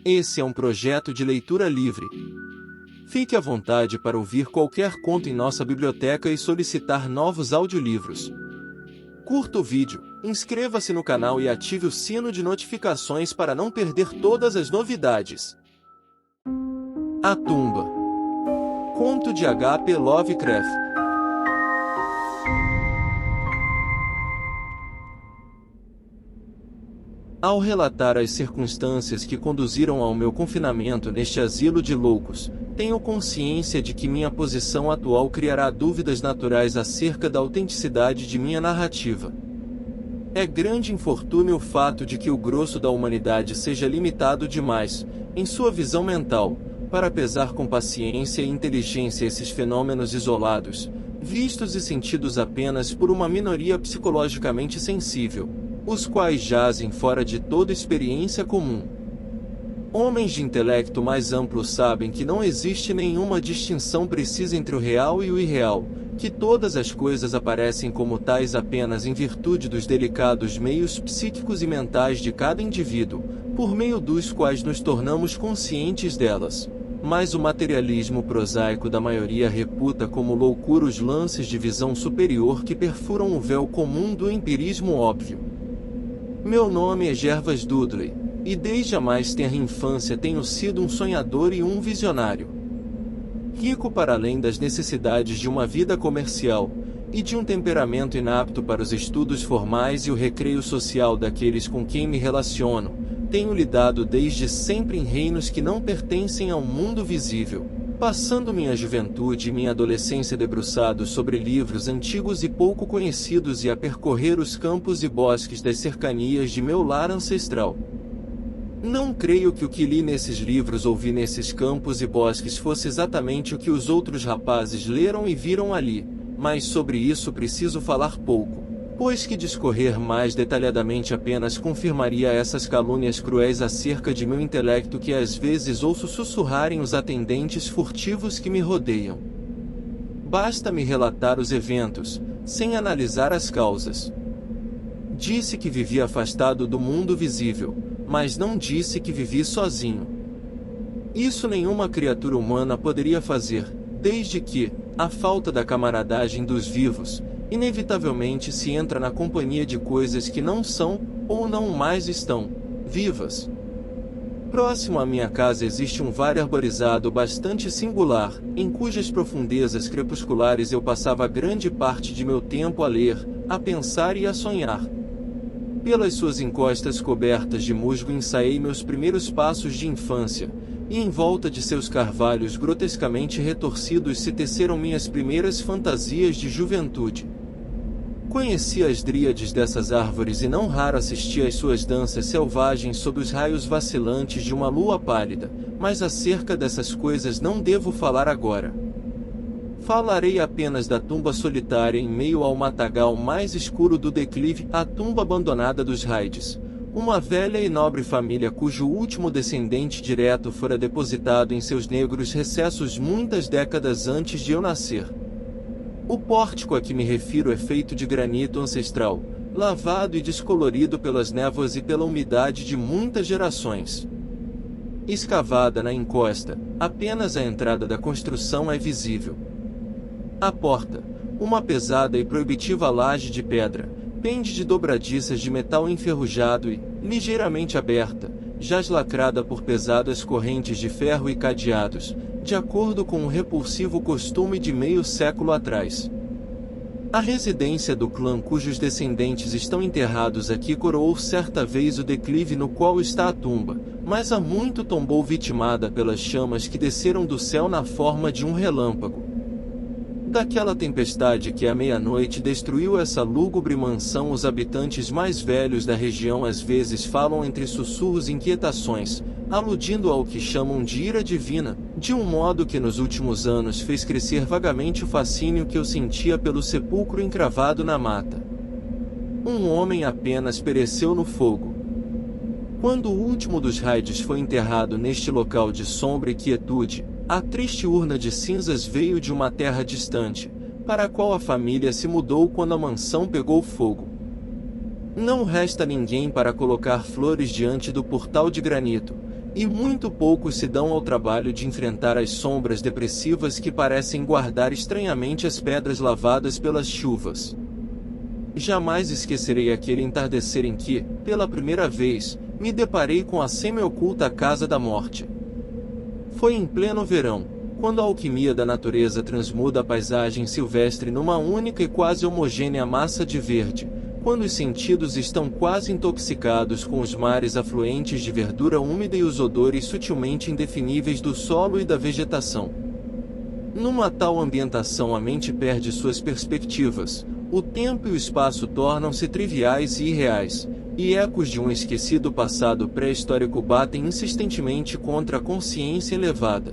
Esse é um projeto de leitura livre. Fique à vontade para ouvir qualquer conto em nossa biblioteca e solicitar novos audiolivros. Curta o vídeo, inscreva-se no canal e ative o sino de notificações para não perder todas as novidades. A Tumba. Conto de H.P. Lovecraft. Ao relatar as circunstâncias que conduziram ao meu confinamento neste asilo de loucos, tenho consciência de que minha posição atual criará dúvidas naturais acerca da autenticidade de minha narrativa. É grande infortúnio o fato de que o grosso da humanidade seja limitado demais, em sua visão mental, para pesar com paciência e inteligência esses fenômenos isolados, vistos e sentidos apenas por uma minoria psicologicamente sensível, os quais jazem fora de toda experiência comum. Homens de intelecto mais amplo sabem que não existe nenhuma distinção precisa entre o real e o irreal, que todas as coisas aparecem como tais apenas em virtude dos delicados meios psíquicos e mentais de cada indivíduo, por meio dos quais nos tornamos conscientes delas. Mas o materialismo prosaico da maioria reputa como loucura os lances de visão superior que perfuram o véu comum do empirismo óbvio. Meu nome é Gervas Dudley, e desde a mais tenra infância tenho sido um sonhador e um visionário. Rico para além das necessidades de uma vida comercial, e de um temperamento inapto para os estudos formais e o recreio social daqueles com quem me relaciono, tenho lidado desde sempre em reinos que não pertencem ao mundo visível, passando minha juventude e minha adolescência debruçados sobre livros antigos e pouco conhecidos e a percorrer os campos e bosques das cercanias de meu lar ancestral. Não creio que o que li nesses livros ou vi nesses campos e bosques fosse exatamente o que os outros rapazes leram e viram ali, mas sobre isso preciso falar pouco, pois que discorrer mais detalhadamente apenas confirmaria essas calúnias cruéis acerca de meu intelecto que às vezes ouço sussurrarem os atendentes furtivos que me rodeiam. Basta-me relatar os eventos, sem analisar as causas. Disse que vivi afastado do mundo visível, mas não disse que vivi sozinho. Isso nenhuma criatura humana poderia fazer, desde que, à falta da camaradagem dos vivos, inevitavelmente se entra na companhia de coisas que não são, ou não mais estão, vivas. Próximo à minha casa existe um vale arborizado bastante singular, em cujas profundezas crepusculares eu passava grande parte de meu tempo a ler, a pensar e a sonhar. Pelas suas encostas cobertas de musgo ensaiei meus primeiros passos de infância, e em volta de seus carvalhos grotescamente retorcidos se teceram minhas primeiras fantasias de juventude. Conheci as dríades dessas árvores e não raro assisti às suas danças selvagens sob os raios vacilantes de uma lua pálida, mas acerca dessas coisas não devo falar agora. Falarei apenas da tumba solitária em meio ao matagal mais escuro do declive, a tumba abandonada dos Hydes, uma velha e nobre família cujo último descendente direto fora depositado em seus negros recessos muitas décadas antes de eu nascer. O pórtico a que me refiro é feito de granito ancestral, lavado e descolorido pelas névoas e pela umidade de muitas gerações. Escavada na encosta, apenas a entrada da construção é visível. A porta, uma pesada e proibitiva laje de pedra, pende de dobradiças de metal enferrujado e, ligeiramente aberta, jaz lacrada por pesadas correntes de ferro e cadeados, de acordo com um repulsivo costume de meio século atrás. A residência do clã cujos descendentes estão enterrados aqui coroou certa vez o declive no qual está a tumba, mas há muito tombou vitimada pelas chamas que desceram do céu na forma de um relâmpago. Daquela tempestade que à meia-noite destruiu essa lúgubre mansão, os habitantes mais velhos da região às vezes falam entre sussurros e inquietações, aludindo ao que chamam de ira divina, de um modo que nos últimos anos fez crescer vagamente o fascínio que eu sentia pelo sepulcro encravado na mata. Um homem apenas pereceu no fogo. Quando o último dos Hydes foi enterrado neste local de sombra e quietude, a triste urna de cinzas veio de uma terra distante, para a qual a família se mudou quando a mansão pegou fogo. Não resta ninguém para colocar flores diante do portal de granito, E muito poucos se dão ao trabalho de enfrentar as sombras depressivas que parecem guardar estranhamente as pedras lavadas pelas chuvas. Jamais esquecerei aquele entardecer em que, pela primeira vez, me deparei com a semi-oculta Casa da Morte. Foi em pleno verão, quando a alquimia da natureza transmuda a paisagem silvestre numa única e quase homogênea massa de verde, quando os sentidos estão quase intoxicados com os mares afluentes de verdura úmida e os odores sutilmente indefiníveis do solo e da vegetação. Numa tal ambientação a mente perde suas perspectivas, o tempo e o espaço tornam-se triviais e irreais, e ecos de um esquecido passado pré-histórico batem insistentemente contra a consciência elevada.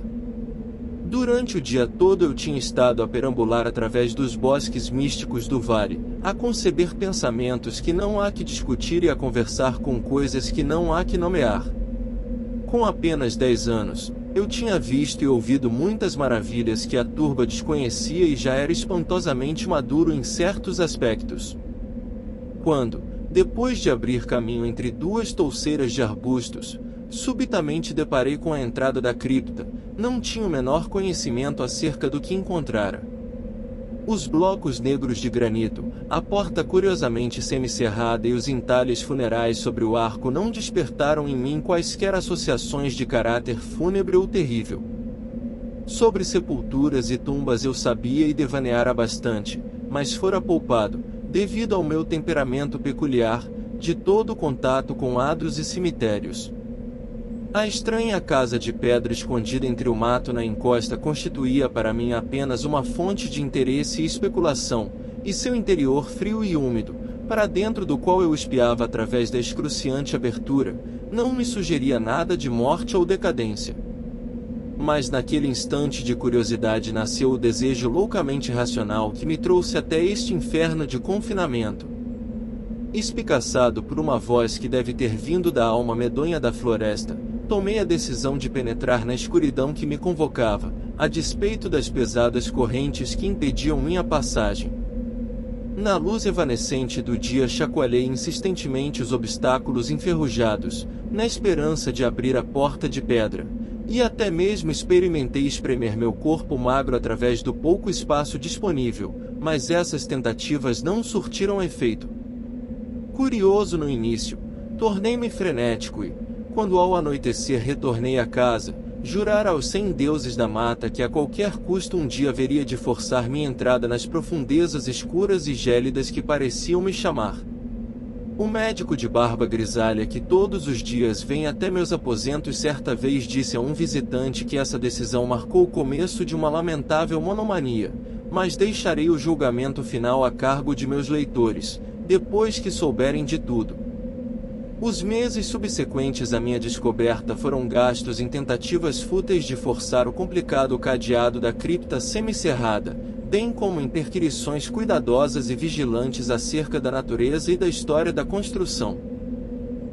Durante o dia todo eu tinha estado a perambular através dos bosques místicos do vale, a conceber pensamentos que não há que discutir e a conversar com coisas que não há que nomear. Com apenas 10 anos, eu tinha visto e ouvido muitas maravilhas que a turba desconhecia e já era espantosamente maduro em certos aspectos. Quando, depois de abrir caminho entre duas touceiras de arbustos, subitamente deparei com a entrada da cripta, não tinha o menor conhecimento acerca do que encontrara. Os blocos negros de granito, a porta curiosamente semicerrada e os entalhes funerais sobre o arco não despertaram em mim quaisquer associações de caráter fúnebre ou terrível. Sobre sepulturas e tumbas eu sabia e devaneara bastante, mas fora poupado, devido ao meu temperamento peculiar, de todo contato com adros e cemitérios. A estranha casa de pedra escondida entre o mato na encosta constituía para mim apenas uma fonte de interesse e especulação, e seu interior frio e úmido, para dentro do qual eu espiava através da excruciante abertura, não me sugeria nada de morte ou decadência. Mas naquele instante de curiosidade nasceu o desejo loucamente racional que me trouxe até este inferno de confinamento. Espicaçado por uma voz que deve ter vindo da alma medonha da floresta, tomei a decisão de penetrar na escuridão que me convocava, a despeito das pesadas correntes que impediam minha passagem. Na luz evanescente do dia chacoalhei insistentemente os obstáculos enferrujados, na esperança de abrir a porta de pedra, e até mesmo experimentei espremer meu corpo magro através do pouco espaço disponível, mas essas tentativas não surtiram efeito. Curioso no início, tornei-me frenético e, quando ao anoitecer retornei à casa, jurara aos 100 deuses da mata que a qualquer custo um dia haveria de forçar minha entrada nas profundezas escuras e gélidas que pareciam me chamar. O médico de barba grisalha que todos os dias vem até meus aposentos certa vez disse a um visitante que essa decisão marcou o começo de uma lamentável monomania, mas deixarei o julgamento final a cargo de meus leitores, depois que souberem de tudo. Os meses subsequentes à minha descoberta foram gastos em tentativas fúteis de forçar o complicado cadeado da cripta semicerrada, bem como em perquisições cuidadosas e vigilantes acerca da natureza e da história da construção.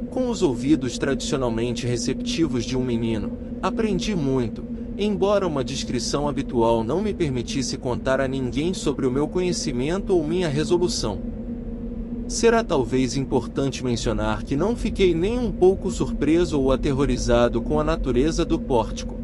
Com os ouvidos tradicionalmente receptivos de um menino, aprendi muito, embora uma discrição habitual não me permitisse contar a ninguém sobre o meu conhecimento ou minha resolução. Será talvez importante mencionar que não fiquei nem um pouco surpreso ou aterrorizado com a natureza do pórtico.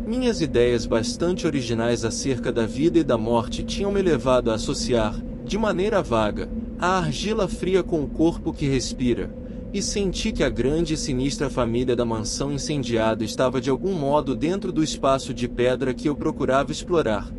Minhas ideias bastante originais acerca da vida e da morte tinham me levado a associar, de maneira vaga, a argila fria com o corpo que respira, e senti que a grande e sinistra família da mansão incendiada estava de algum modo dentro do espaço de pedra que eu procurava explorar.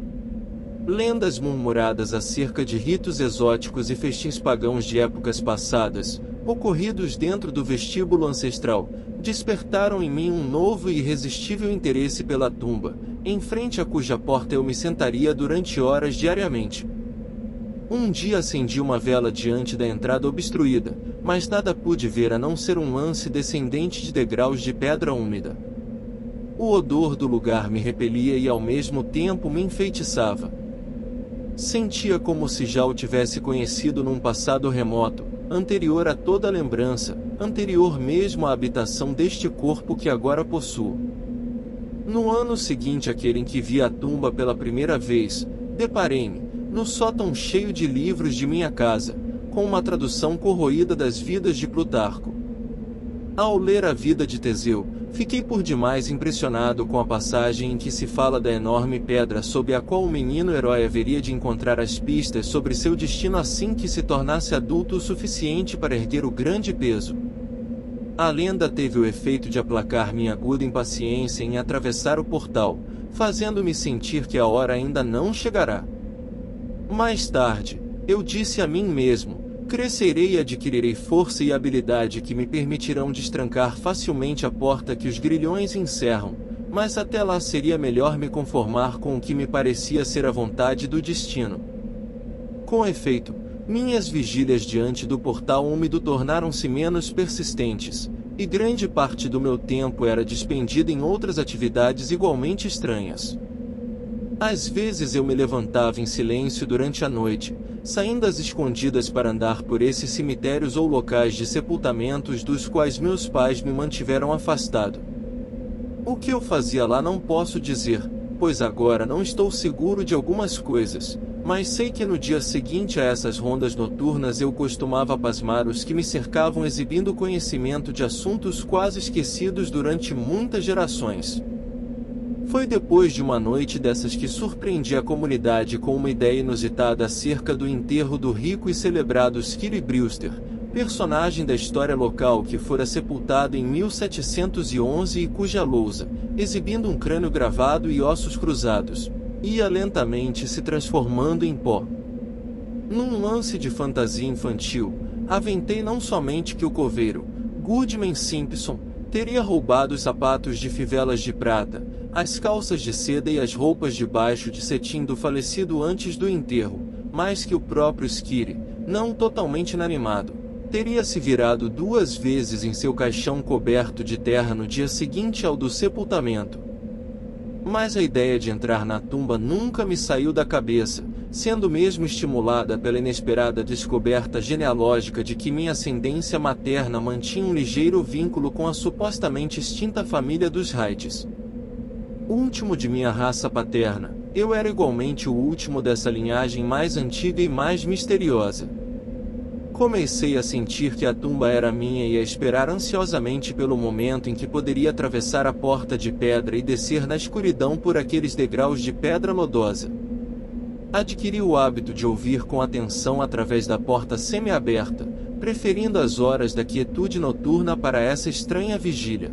Lendas murmuradas acerca de ritos exóticos e festins pagãos de épocas passadas, ocorridos dentro do vestíbulo ancestral, despertaram em mim um novo e irresistível interesse pela tumba, em frente a cuja porta eu me sentaria durante horas diariamente. Um dia acendi uma vela diante da entrada obstruída, mas nada pude ver a não ser um lance descendente de degraus de pedra úmida. O odor do lugar me repelia e ao mesmo tempo me enfeitiçava. Sentia como se já o tivesse conhecido num passado remoto, anterior a toda lembrança, anterior mesmo à habitação deste corpo que agora possuo. No ano seguinte àquele em que vi a tumba pela primeira vez, deparei-me, no sótão cheio de livros de minha casa, com uma tradução corroída das vidas de Plutarco. Ao ler a vida de Teseu, Fiquei por demais impressionado com a passagem em que se fala da enorme pedra sob a qual o menino herói haveria de encontrar as pistas sobre seu destino assim que se tornasse adulto o suficiente para erguer o grande peso. A lenda teve o efeito de aplacar minha aguda impaciência em atravessar o portal, fazendo-me sentir que a hora ainda não chegará. Mais tarde, eu disse a mim mesmo: crescerei e adquirirei força e habilidade que me permitirão destrancar facilmente a porta que os grilhões encerram, mas até lá seria melhor me conformar com o que me parecia ser a vontade do destino. Com efeito, minhas vigílias diante do portal úmido tornaram-se menos persistentes, e grande parte do meu tempo era despendida em outras atividades igualmente estranhas. Às vezes eu me levantava em silêncio durante a noite, saindo às escondidas para andar por esses cemitérios ou locais de sepultamentos dos quais meus pais me mantiveram afastado. O que eu fazia lá não posso dizer, pois agora não estou seguro de algumas coisas, mas sei que no dia seguinte a essas rondas noturnas eu costumava pasmar os que me cercavam exibindo conhecimento de assuntos quase esquecidos durante muitas gerações. Foi depois de uma noite dessas que surpreendi a comunidade com uma ideia inusitada acerca do enterro do rico e celebrado Squire Brewster, personagem da história local que fora sepultado em 1711 e cuja lousa, exibindo um crânio gravado e ossos cruzados, ia lentamente se transformando em pó. Num lance de fantasia infantil, aventei não somente que o coveiro, Goodman Simpson, teria roubado os sapatos de fivelas de prata, as calças de seda e as roupas de baixo de cetim do falecido antes do enterro, mas que o próprio Squire, não totalmente inanimado, teria se virado 2 vezes em seu caixão coberto de terra no dia seguinte ao do sepultamento. Mas a ideia de entrar na tumba nunca me saiu da cabeça, sendo mesmo estimulada pela inesperada descoberta genealógica de que minha ascendência materna mantinha um ligeiro vínculo com a supostamente extinta família dos Wrights. Último de minha raça paterna, eu era igualmente o último dessa linhagem mais antiga e mais misteriosa. Comecei a sentir que a tumba era minha e a esperar ansiosamente pelo momento em que poderia atravessar a porta de pedra e descer na escuridão por aqueles degraus de pedra lodosa. Adquiri o hábito de ouvir com atenção através da porta semi-aberta, preferindo as horas da quietude noturna para essa estranha vigília.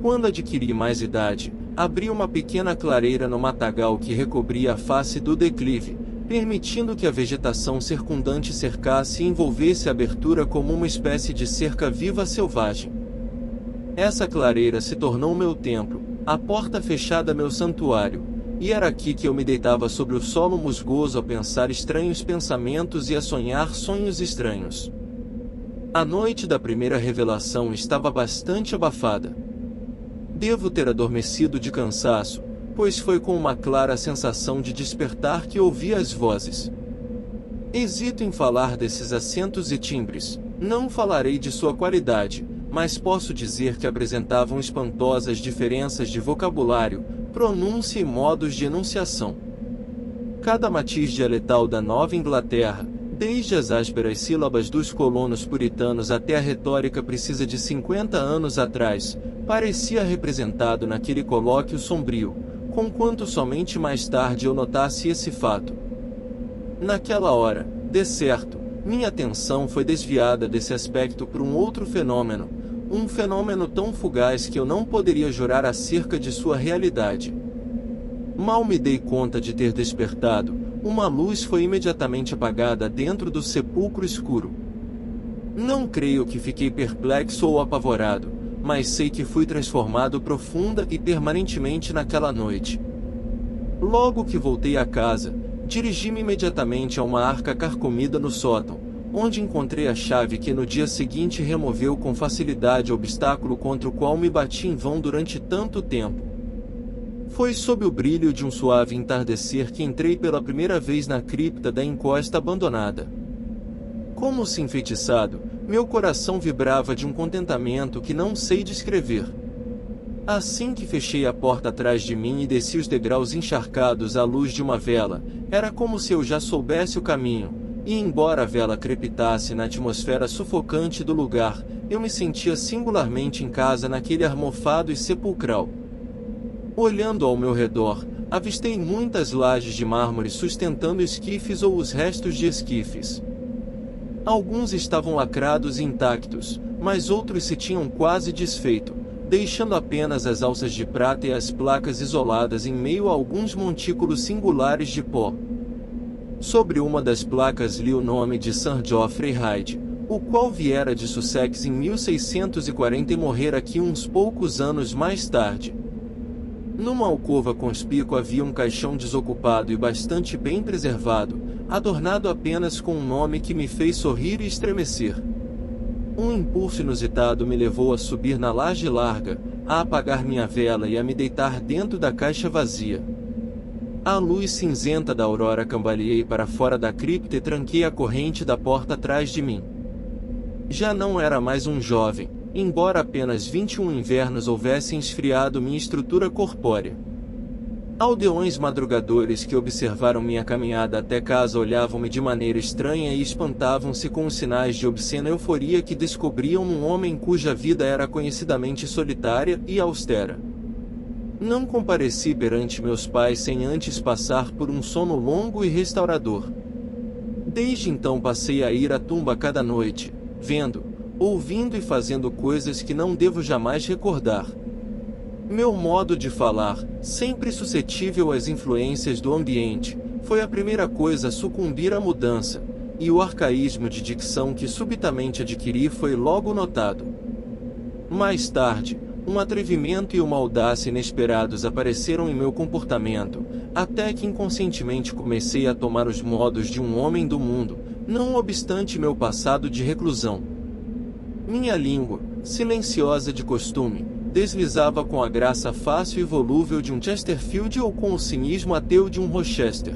Quando adquiri mais idade, abri uma pequena clareira no matagal que recobria a face do declive, permitindo que a vegetação circundante cercasse e envolvesse a abertura como uma espécie de cerca viva selvagem. Essa clareira se tornou meu templo, a porta fechada meu santuário, e era aqui que eu me deitava sobre o solo musgoso a pensar estranhos pensamentos e a sonhar sonhos estranhos. A noite da primeira revelação estava bastante abafada. Devo ter adormecido de cansaço, pois foi com uma clara sensação de despertar que ouvi as vozes. Hesito em falar desses acentos e timbres, não falarei de sua qualidade, mas posso dizer que apresentavam espantosas diferenças de vocabulário, pronúncia e modos de enunciação. Cada matiz dialetal da Nova Inglaterra, desde as ásperas sílabas dos colonos puritanos até a retórica precisa de 50 anos atrás, parecia representado naquele colóquio sombrio, conquanto somente mais tarde eu notasse esse fato. Naquela hora, de certo, minha atenção foi desviada desse aspecto por um outro fenômeno, um fenômeno tão fugaz que eu não poderia jurar acerca de sua realidade. Mal me dei conta de ter despertado, uma luz foi imediatamente apagada dentro do sepulcro escuro. Não creio que fiquei perplexo ou apavorado, mas sei que fui transformado profunda e permanentemente naquela noite. Logo que voltei a casa, dirigi-me imediatamente a uma arca carcomida no sótão, onde encontrei a chave que no dia seguinte removeu com facilidade o obstáculo contra o qual me bati em vão durante tanto tempo. Foi sob o brilho de um suave entardecer que entrei pela primeira vez na cripta da encosta abandonada. Como se enfeitiçado, meu coração vibrava de um contentamento que não sei descrever. Assim que fechei a porta atrás de mim e desci os degraus encharcados à luz de uma vela, era como se eu já soubesse o caminho, e embora a vela crepitasse na atmosfera sufocante do lugar, eu me sentia singularmente em casa naquele ar mofado e sepulcral. Olhando ao meu redor, avistei muitas lajes de mármore sustentando esquifes ou os restos de esquifes. Alguns estavam lacrados e intactos, mas outros se tinham quase desfeito, deixando apenas as alças de prata e as placas isoladas em meio a alguns montículos singulares de pó. Sobre uma das placas li o nome de Sir Geoffrey Hyde, o qual viera de Sussex em 1640 e morrera aqui uns poucos anos mais tarde. Numa alcova conspícua havia um caixão desocupado e bastante bem preservado, adornado apenas com um nome que me fez sorrir e estremecer. Um impulso inusitado me levou a subir na laje larga, a apagar minha vela e a me deitar dentro da caixa vazia. À luz cinzenta da aurora cambaleei para fora da cripta e tranquei a corrente da porta atrás de mim. Já não era mais um jovem, embora apenas 21 invernos houvessem esfriado minha estrutura corpórea. Aldeões madrugadores que observaram minha caminhada até casa olhavam-me de maneira estranha e espantavam-se com os sinais de obscena euforia que descobriam num homem cuja vida era conhecidamente solitária e austera. Não compareci perante meus pais sem antes passar por um sono longo e restaurador. Desde então passei a ir à tumba cada noite, vendo, ouvindo e fazendo coisas que não devo jamais recordar. Meu modo de falar, sempre suscetível às influências do ambiente, foi a primeira coisa a sucumbir à mudança, e o arcaísmo de dicção que subitamente adquiri foi logo notado. Mais tarde, um atrevimento e uma audácia inesperados apareceram em meu comportamento, até que inconscientemente comecei a tomar os modos de um homem do mundo, não obstante meu passado de reclusão. Minha língua, silenciosa de costume, deslizava com a graça fácil e volúvel de um Chesterfield ou com o cinismo ateu de um Rochester.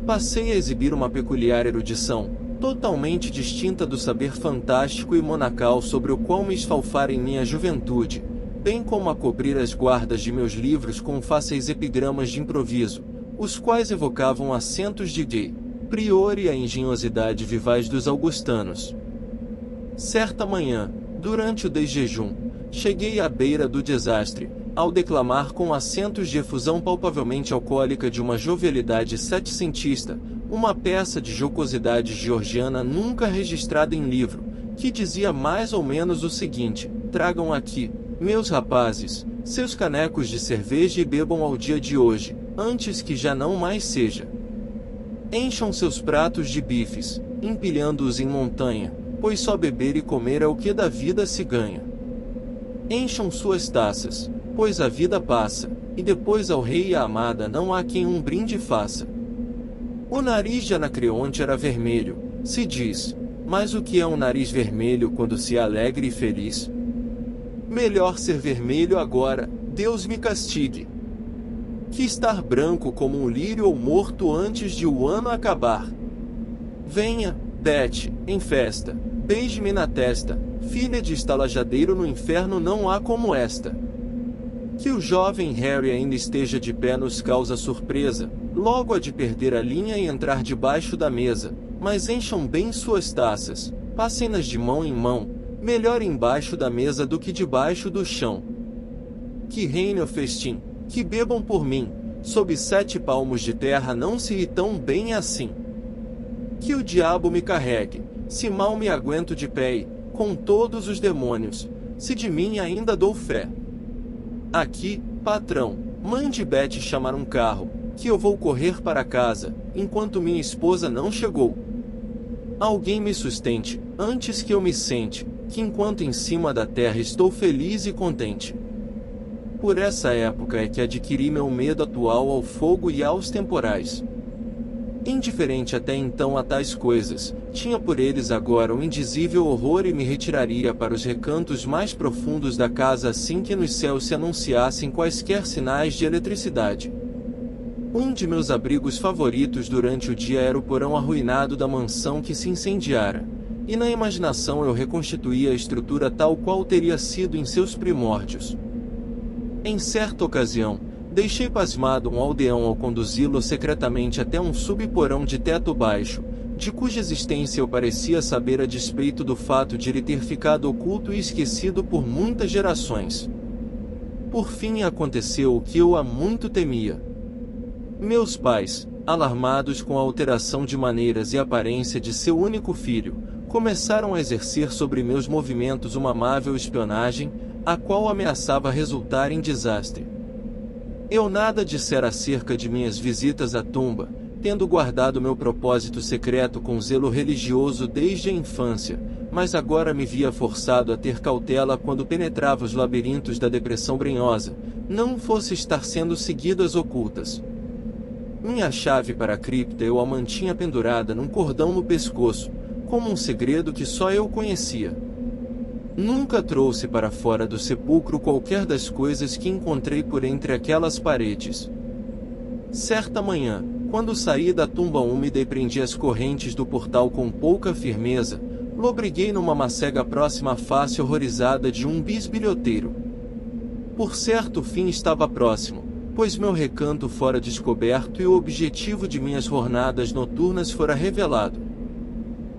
Passei a exibir uma peculiar erudição, totalmente distinta do saber fantástico e monacal sobre o qual me esfalfara em minha juventude, bem como a cobrir as guardas de meus livros com fáceis epigramas de improviso, os quais evocavam acentos de gay, prior e a engenhosidade vivaz dos augustanos. Certa manhã, durante o desjejum, cheguei à beira do desastre, ao declamar com acentos de efusão palpavelmente alcoólica de uma jovialidade setecentista, uma peça de jocosidade georgiana nunca registrada em livro, que dizia mais ou menos o seguinte: tragam aqui, meus rapazes, seus canecos de cerveja e bebam ao dia de hoje, antes que já não mais seja. Encham seus pratos de bifes, empilhando-os em montanha, pois só beber e comer é o que da vida se ganha. Encham suas taças, pois a vida passa, e depois ao rei e à amada não há quem um brinde faça. O nariz de Anacreonte era vermelho, se diz, mas o que é um nariz vermelho quando se é alegre e feliz? Melhor ser vermelho agora, Deus me castigue, que estar branco como um lírio ou morto antes de o ano acabar. Venha, Bete, em festa, beije-me na testa, filha de estalajadeiro, no inferno não há como esta. Que o jovem Harry ainda esteja de pé nos causa surpresa, logo há de perder a linha e entrar debaixo da mesa, mas encham bem suas taças, passem-nas de mão em mão, melhor embaixo da mesa do que debaixo do chão. Que reine o festim, que bebam por mim, sob 7 palmos de terra não se ri tão bem assim. Que o diabo me carregue, se mal me aguento de pé e, com todos os demônios, se de mim ainda dou fé. Aqui, patrão, mande Bete chamar um carro, que eu vou correr para casa, enquanto minha esposa não chegou. Alguém me sustente, antes que eu me sente, que enquanto em cima da terra estou feliz e contente. Por essa época é que adquiri meu medo atual ao fogo e aos temporais. Indiferente até então a tais coisas, tinha por eles agora um indizível horror e me retiraria para os recantos mais profundos da casa assim que nos céus se anunciassem quaisquer sinais de eletricidade. Um de meus abrigos favoritos durante o dia era o porão arruinado da mansão que se incendiara, e na imaginação eu reconstituía a estrutura tal qual teria sido em seus primórdios. Em certa ocasião, deixei pasmado um aldeão ao conduzi-lo secretamente até um subporão de teto baixo, de cuja existência eu parecia saber a despeito do fato de ele ter ficado oculto e esquecido por muitas gerações. Por fim aconteceu o que eu há muito temia. Meus pais, alarmados com a alteração de maneiras e aparência de seu único filho, começaram a exercer sobre meus movimentos uma amável espionagem, a qual ameaçava resultar em desastre. Eu nada dissera acerca de minhas visitas à tumba, tendo guardado meu propósito secreto com zelo religioso desde a infância, mas agora me via forçado a ter cautela quando penetrava os labirintos da depressão brenhosa, não fosse estar sendo seguido às ocultas. Minha chave para a cripta eu a mantinha pendurada num cordão no pescoço, como um segredo que só eu conhecia. Nunca trouxe para fora do sepulcro qualquer das coisas que encontrei por entre aquelas paredes. Certa manhã, quando saí da tumba úmida e prendi as correntes do portal com pouca firmeza, lobriguei numa macega próxima à face horrorizada de um bisbilhoteiro. Por certo o fim estava próximo, pois meu recanto fora descoberto e o objetivo de minhas jornadas noturnas fora revelado.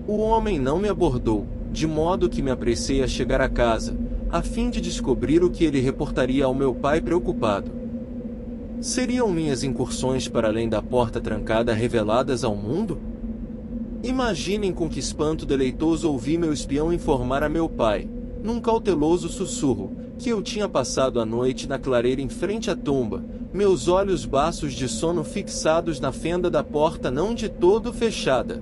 O homem não me abordou, de modo que me apressei a chegar a casa, a fim de descobrir o que ele reportaria ao meu pai preocupado. Seriam minhas incursões para além da porta trancada reveladas ao mundo? Imaginem com que espanto deleitoso ouvi meu espião informar a meu pai, num cauteloso sussurro, que eu tinha passado a noite na clareira em frente à tumba, meus olhos baços de sono fixados na fenda da porta não de todo fechada.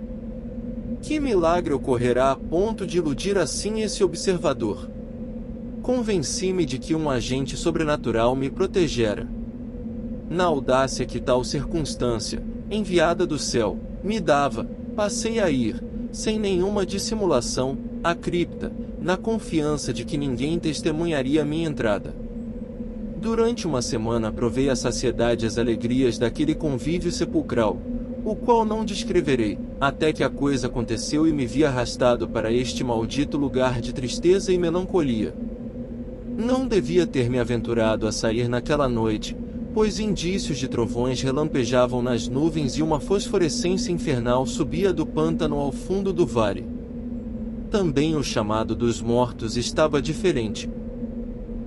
Que milagre ocorrerá a ponto de iludir assim esse observador? Convenci-me de que um agente sobrenatural me protegera. Na audácia que tal circunstância, enviada do céu, me dava, passei a ir, sem nenhuma dissimulação, à cripta, na confiança de que ninguém testemunharia minha entrada. Durante uma semana provei à saciedade as alegrias daquele convívio sepulcral, o qual não descreverei, até que a coisa aconteceu e me vi arrastado para este maldito lugar de tristeza e melancolia. Não devia ter me aventurado a sair naquela noite, pois indícios de trovões relampejavam nas nuvens e uma fosforescência infernal subia do pântano ao fundo do vale. Também o chamado dos mortos estava diferente.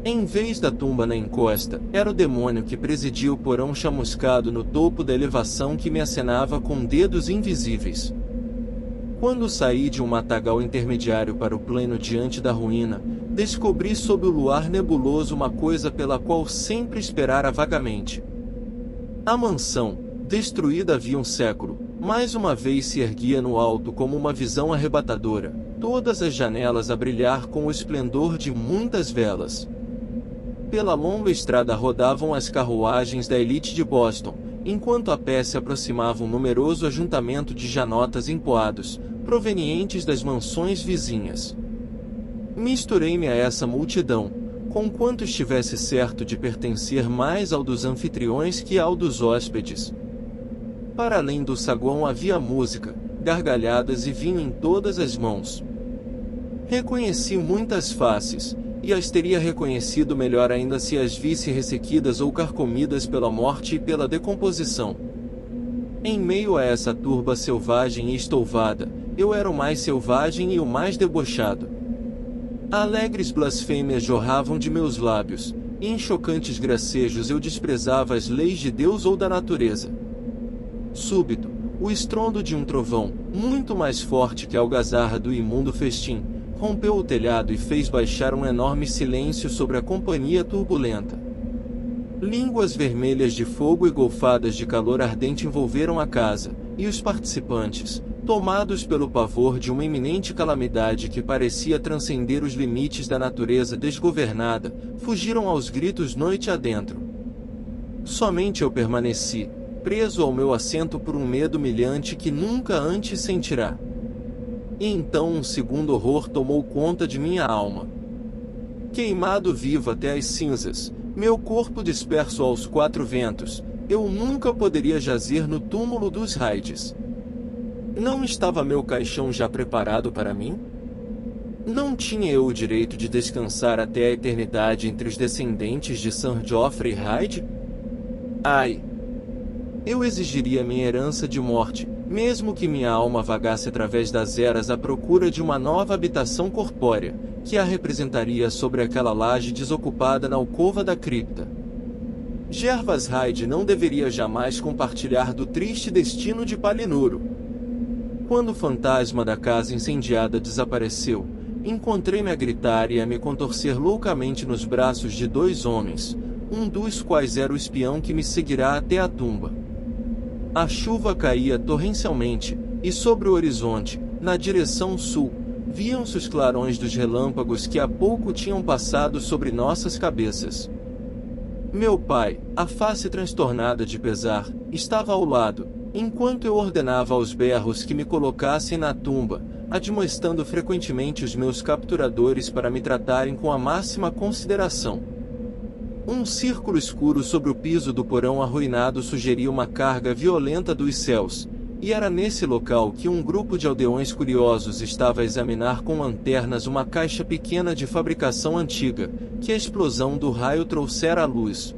Em vez da tumba na encosta, era o demônio que presidia o porão chamuscado no topo da elevação que me acenava com dedos invisíveis. Quando saí de um matagal intermediário para o pleno diante da ruína, descobri sob o luar nebuloso uma coisa pela qual sempre esperara vagamente. A mansão, destruída havia um século, mais uma vez se erguia no alto como uma visão arrebatadora, todas as janelas a brilhar com o esplendor de muitas velas. Pela longa estrada rodavam as carruagens da elite de Boston, enquanto a pé se aproximava um numeroso ajuntamento de janotas empoados, provenientes das mansões vizinhas. Misturei-me a essa multidão, conquanto estivesse certo de pertencer mais ao dos anfitriões que ao dos hóspedes. Para além do saguão havia música, gargalhadas e vinho em todas as mãos. Reconheci muitas faces, e as teria reconhecido melhor ainda se as visse ressequidas ou carcomidas pela morte e pela decomposição. Em meio a essa turba selvagem e estouvada, eu era o mais selvagem e o mais debochado. Alegres blasfêmias jorravam de meus lábios, e em chocantes gracejos eu desprezava as leis de Deus ou da natureza. Súbito, o estrondo de um trovão, muito mais forte que a algazarra do imundo festim, rompeu o telhado e fez baixar um enorme silêncio sobre a companhia turbulenta. Línguas vermelhas de fogo e golfadas de calor ardente envolveram a casa, e os participantes, tomados pelo pavor de uma iminente calamidade que parecia transcender os limites da natureza desgovernada, fugiram aos gritos noite adentro. Somente eu permaneci, preso ao meu assento por um medo humilhante que nunca antes sentirá. E então um segundo horror tomou conta de minha alma. Queimado vivo até as cinzas, meu corpo disperso aos quatro ventos, eu nunca poderia jazer no túmulo dos Hydes. Não estava meu caixão já preparado para mim? Não tinha eu o direito de descansar até a eternidade entre os descendentes de Sir Geoffrey Hyde? Ai! Eu exigiria minha herança de morte, Mesmo que minha alma vagasse através das eras à procura de uma nova habitação corpórea, que a representaria sobre aquela laje desocupada na alcova da cripta. Gervas Hyde não deveria jamais compartilhar do triste destino de Palinuro. Quando o fantasma da casa incendiada desapareceu, encontrei-me a gritar e a me contorcer loucamente nos braços de dois homens, um dos quais era o espião que me seguirá até a tumba. A chuva caía torrencialmente, e sobre o horizonte, na direção sul, viam-se os clarões dos relâmpagos que há pouco tinham passado sobre nossas cabeças. Meu pai, a face transtornada de pesar, estava ao lado, enquanto eu ordenava aos berros que me colocassem na tumba, admoestando frequentemente os meus capturadores para me tratarem com a máxima consideração. Um círculo escuro sobre o piso do porão arruinado sugeria uma carga violenta dos céus, e era nesse local que um grupo de aldeões curiosos estava a examinar com lanternas uma caixa pequena de fabricação antiga, que a explosão do raio trouxera à luz.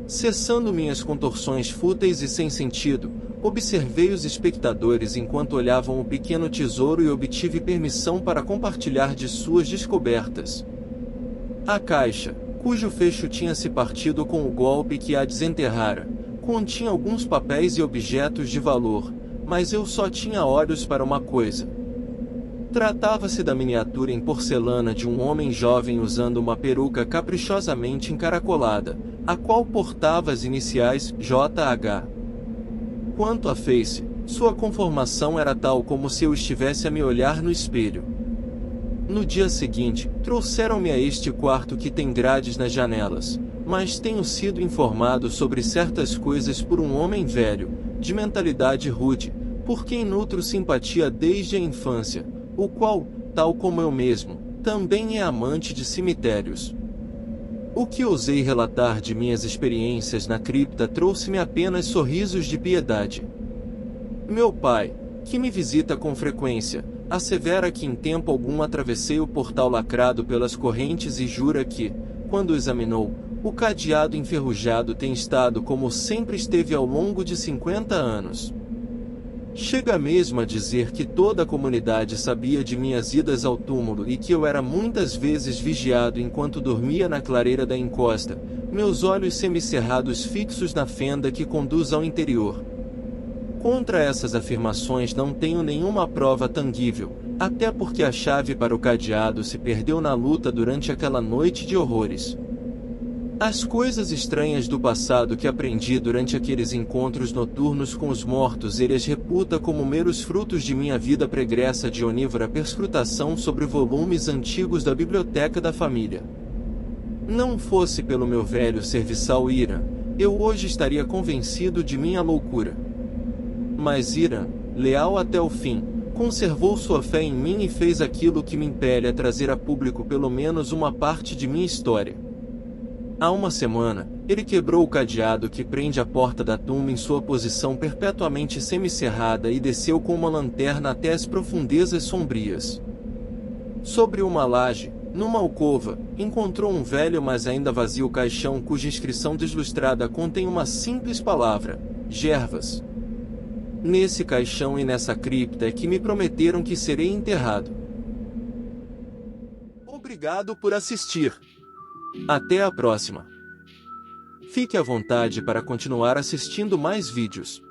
Cessando minhas contorções fúteis e sem sentido, observei os espectadores enquanto olhavam o pequeno tesouro e obtive permissão para compartilhar de suas descobertas. A caixa, cujo fecho tinha se partido com o golpe que a desenterrara, continha alguns papéis e objetos de valor, mas eu só tinha olhos para uma coisa. Tratava-se da miniatura em porcelana de um homem jovem usando uma peruca caprichosamente encaracolada, a qual portava as iniciais JH. Quanto à face, sua conformação era tal como se eu estivesse a me olhar no espelho. No dia seguinte, trouxeram-me a este quarto que tem grades nas janelas, mas tenho sido informado sobre certas coisas por um homem velho, de mentalidade rude, por quem nutro simpatia desde a infância, o qual, tal como eu mesmo, também é amante de cemitérios. O que ousei relatar de minhas experiências na cripta trouxe-me apenas sorrisos de piedade. Meu pai, que me visita com frequência, assevera que em tempo algum atravessei o portal lacrado pelas correntes e jura que, quando o examinou, o cadeado enferrujado tem estado como sempre esteve ao longo de 50 anos. Chega mesmo a dizer que toda a comunidade sabia de minhas idas ao túmulo e que eu era muitas vezes vigiado enquanto dormia na clareira da encosta, meus olhos semicerrados fixos na fenda que conduz ao interior. Contra essas afirmações não tenho nenhuma prova tangível, até porque a chave para o cadeado se perdeu na luta durante aquela noite de horrores. As coisas estranhas do passado que aprendi durante aqueles encontros noturnos com os mortos ele as reputa como meros frutos de minha vida pregressa de onívora perscrutação sobre volumes antigos da biblioteca da família. Não fosse pelo meu velho serviçal Ira, eu hoje estaria convencido de minha loucura. Mas Ira, leal até o fim, conservou sua fé em mim e fez aquilo que me impele a trazer a público pelo menos uma parte de minha história. Há uma semana, ele quebrou o cadeado que prende a porta da tumba em sua posição perpetuamente semicerrada e desceu com uma lanterna até as profundezas sombrias. Sobre uma laje, numa alcova, encontrou um velho mas ainda vazio caixão cuja inscrição deslustrada contém uma simples palavra: Gervas. Nesse caixão e nessa cripta é que me prometeram que serei enterrado. Obrigado por assistir. Até a próxima. Fique à vontade para continuar assistindo mais vídeos.